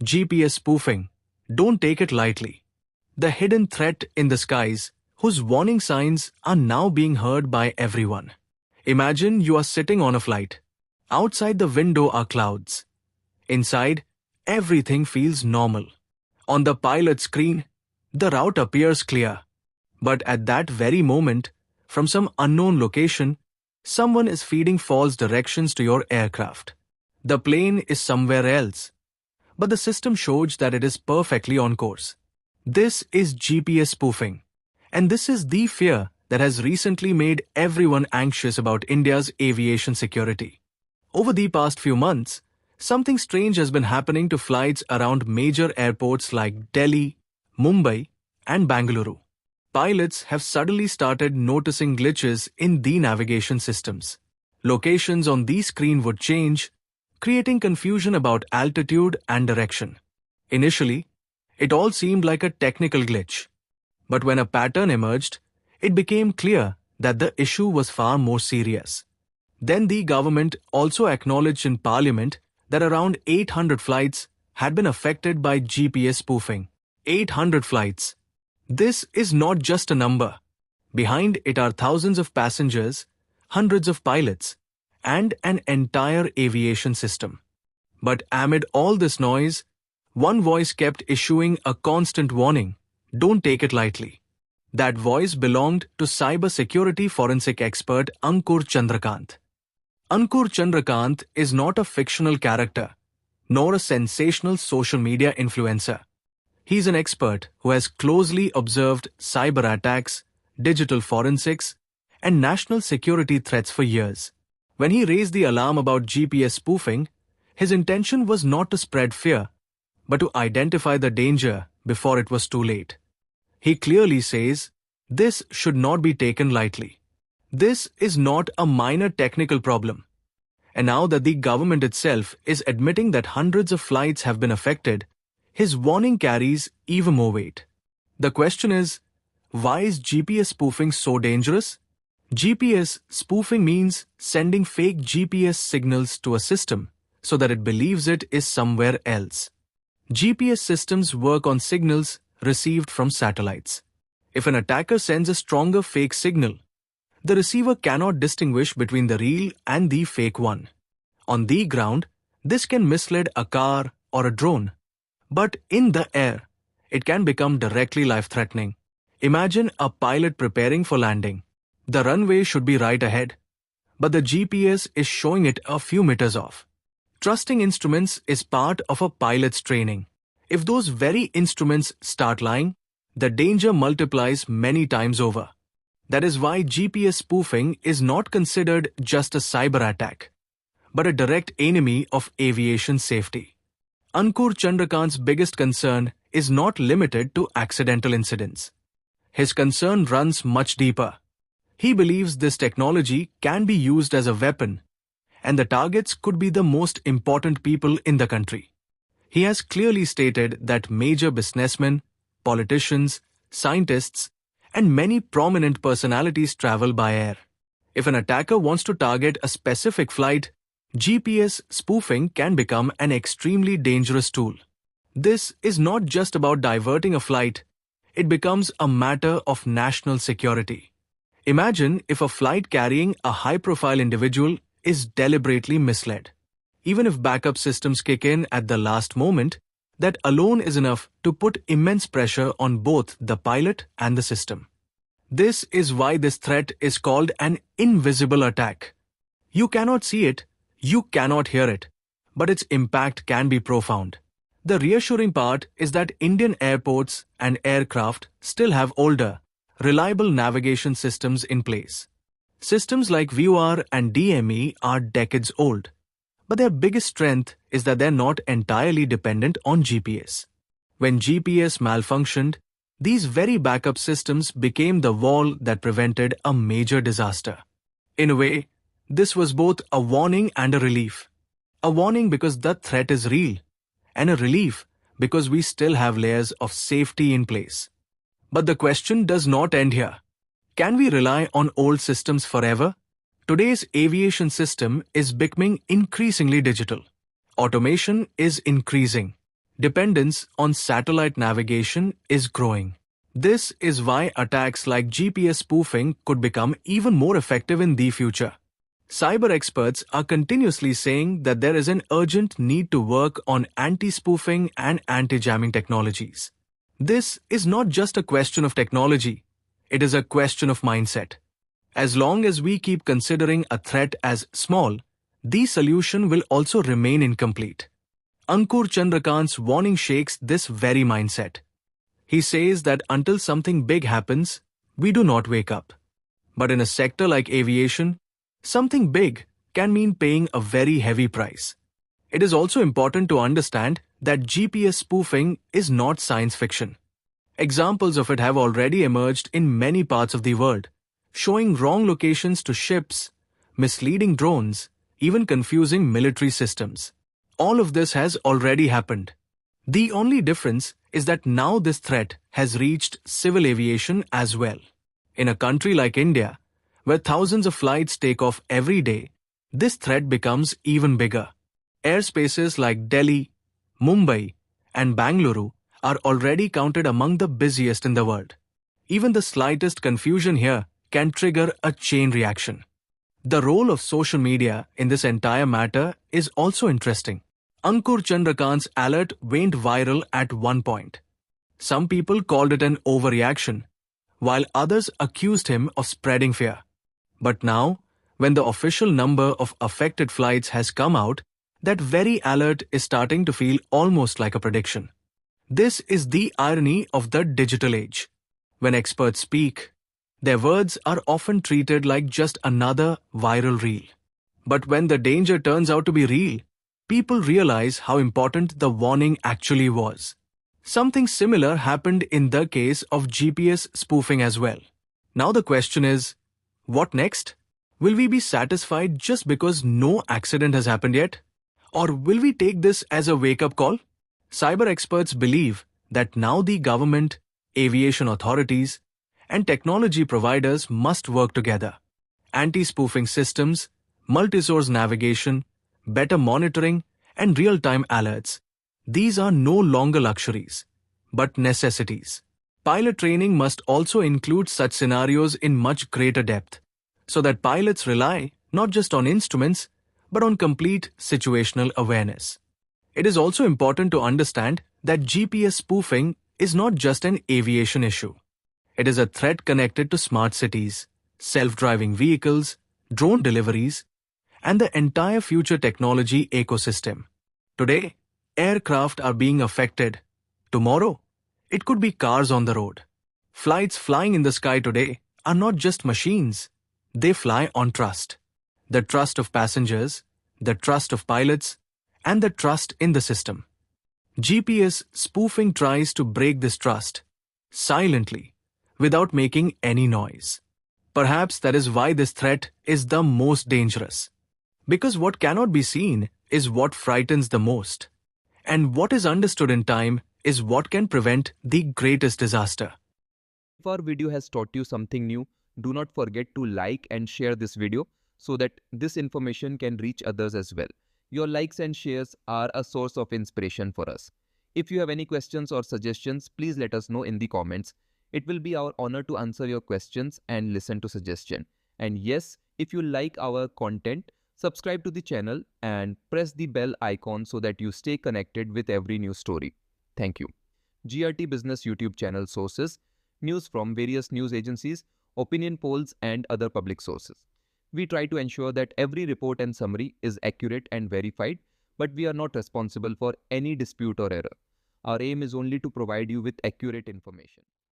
GPS spoofing. Don't take it lightly. The hidden threat in the skies, whose warning signs are now being heard by everyone. Imagine you are sitting on a flight. Outside the window are clouds. Inside, everything feels normal. On the pilot screen, the route appears clear. But at that very moment, from some unknown location, someone is feeding false directions to your aircraft. The plane is somewhere else, but the system shows that it is perfectly on course. This is GPS spoofing, and this is the fear that has recently made everyone anxious about India's aviation security. Over the past few months, something strange has been happening to flights around major airports like Delhi, Mumbai, and Bengaluru. Pilots have suddenly started noticing glitches in the navigation systems. Locations on the screen would change, creating confusion about altitude and direction. Initially, it all seemed like a technical glitch. But when a pattern emerged, it became clear that the issue was far more serious. Then the government also acknowledged in Parliament that around 800 flights had been affected by GPS spoofing. 800 flights. This is not just a number. Behind it are thousands of passengers, hundreds of pilots, and an entire aviation system. But amid all this noise, one voice kept issuing a constant warning: don't take it lightly. That voice belonged to cybersecurity forensic expert 𝐮𝐭𝐞𝐬. 𝐮𝐭𝐞𝐬 is not a fictional character, nor a sensational social media influencer. He's an expert who has closely observed cyber attacks, digital forensics, and national security threats for years. When he raised the alarm about GPS spoofing, his intention was not to spread fear, but to identify the danger before it was too late. He clearly says, this should not be taken lightly. This is not a minor technical problem. And now that the government itself is admitting that hundreds of flights have been affected, his warning carries even more weight. The question is, why is GPS spoofing so dangerous? GPS spoofing means sending fake GPS signals to a system so that it believes it is somewhere else. GPS systems work on signals received from satellites. If an attacker sends a stronger fake signal, the receiver cannot distinguish between the real and the fake one. On the ground, this can mislead a car or a drone. But in the air, it can become directly life-threatening. Imagine a pilot preparing for landing. The runway should be right ahead, but the GPS is showing it a few meters off. Trusting instruments is part of a pilot's training. If those very instruments start lying, the danger multiplies many times over. That is why GPS spoofing is not considered just a cyber attack, but a direct enemy of aviation safety. 𝐮𝐭𝐞𝐬's biggest concern is not limited to accidental incidents. His concern runs much deeper. He believes this technology can be used as a weapon, and the targets could be the most important people in the country. He has clearly stated that major businessmen, politicians, scientists, and many prominent personalities travel by air. If an attacker wants to target a specific flight, GPS spoofing can become an extremely dangerous tool. This is not just about diverting a flight, it becomes a matter of national security. Imagine if a flight carrying a high-profile individual is deliberately misled. Even if backup systems kick in at the last moment, that alone is enough to put immense pressure on both the pilot and the system. This is why this threat is called an invisible attack. You cannot see it, you cannot hear it, but its impact can be profound. The reassuring part is that Indian airports and aircraft still have older, reliable navigation systems in place. Systems like VOR and DME are decades old, but their biggest strength is that they're not entirely dependent on GPS. When GPS malfunctioned, these very backup systems became the wall that prevented a major disaster. In a way, this was both a warning and a relief. A warning because the threat is real, and a relief because we still have layers of safety in place. But the question does not end here. Can we rely on old systems forever? Today's aviation system is becoming increasingly digital. Automation is increasing. Dependence on satellite navigation is growing. This is why attacks like GPS spoofing could become even more effective in the future. Cyber experts are continuously saying that there is an urgent need to work on anti-spoofing and anti-jamming technologies. This is not just a question of technology, it is a question of mindset. As long as we keep considering a threat as small, the solution will also remain incomplete. 𝐮𝐭𝐞𝐬𝐿's warning shakes this very mindset. He says that until something big happens, we do not wake up. But in a sector like aviation, something big can mean paying a very heavy price. It is also important to understand that GPS spoofing is not science fiction. Examples of it have already emerged in many parts of the world, showing wrong locations to ships, misleading drones, even confusing military systems. All of this has already happened. The only difference is that now this threat has reached civil aviation as well. In a country like India, where thousands of flights take off every day, this threat becomes even bigger. Airspaces like Delhi, Mumbai, and Bangalore are already counted among the busiest in the world. Even the slightest confusion here can trigger a chain reaction. The role of social media in this entire matter is also interesting. 𝐮𝐭𝐞𝐬𝐿's alert went viral at one point. Some people called it an overreaction, while others accused him of spreading fear. But now, when the official number of affected flights has come out, that very alert is starting to feel almost like a prediction. This is the irony of the digital age. When experts speak, their words are often treated like just another viral reel. But when the danger turns out to be real, people realize how important the warning actually was. Something similar happened in the case of GPS spoofing as well. Now the question is, what next? Will we be satisfied just because no accident has happened yet? Or will we take this as a wake-up call? Cyber experts believe that now the government, aviation authorities, and technology providers must work together. Anti-spoofing systems, multi-source navigation, better monitoring, and real-time alerts. These are no longer luxuries, but necessities. Pilot training must also include such scenarios in much greater depth, so that pilots rely not just on instruments, but on complete situational awareness. It is also important to understand that GPS spoofing is not just an aviation issue. It is a threat connected to smart cities, self-driving vehicles, drone deliveries, and the entire future technology ecosystem. Today, aircraft are being affected. Tomorrow, it could be cars on the road. Flights flying in the sky today are not just machines. They fly on trust. The trust of passengers, the trust of pilots, and the trust in the system. GPS spoofing tries to break this trust, silently, without making any noise. Perhaps that is why this threat is the most dangerous. Because what cannot be seen is what frightens the most. And what is understood in time is what can prevent the greatest disaster. If our video has taught you something new, do not forget to like and share this video so that this information can reach others as well. Your likes and shares are a source of inspiration for us. If you have any questions or suggestions, please let us know in the comments. It will be our honor to answer your questions and listen to suggestions. And yes, if you like our content, subscribe to the channel and press the bell icon so that you stay connected with every new story. Thank you. GRT Business YouTube channel sources, news from various news agencies, opinion polls and other public sources. We try to ensure that every report and summary is accurate and verified, but we are not responsible for any dispute or error. Our aim is only to provide you with accurate information.